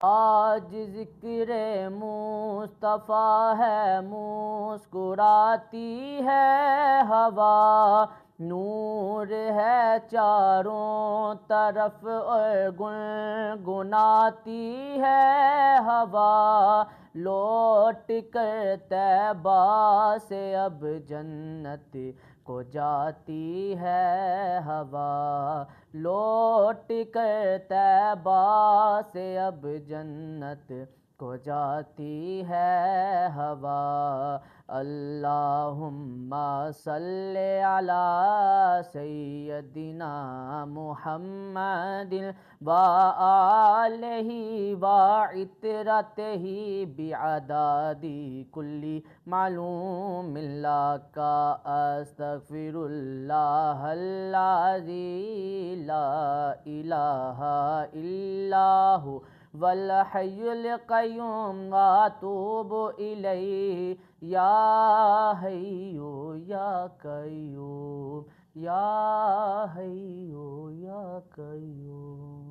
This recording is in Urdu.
آج ذکر مصطفیٰ ہے مسکراتی ہے ہوا، نور ہے چاروں طرف اور گنگناتی ہے ہوا، لوٹ کر طیبہ سے اب جنت کو جاتی ہے ہوا، لوٹ کر طیبہ سے اب جنت کو جاتی ہے ہوا۔ اللہم صلی علی سیدنا محمد وآلہ وعطرتہ بعدد کل معلوم لک، استغفر اللہ الذی لا الہ الا ھو والحی القیوم واتوب الیہ، یا حی یا قیوم، یا حی یا قیوم۔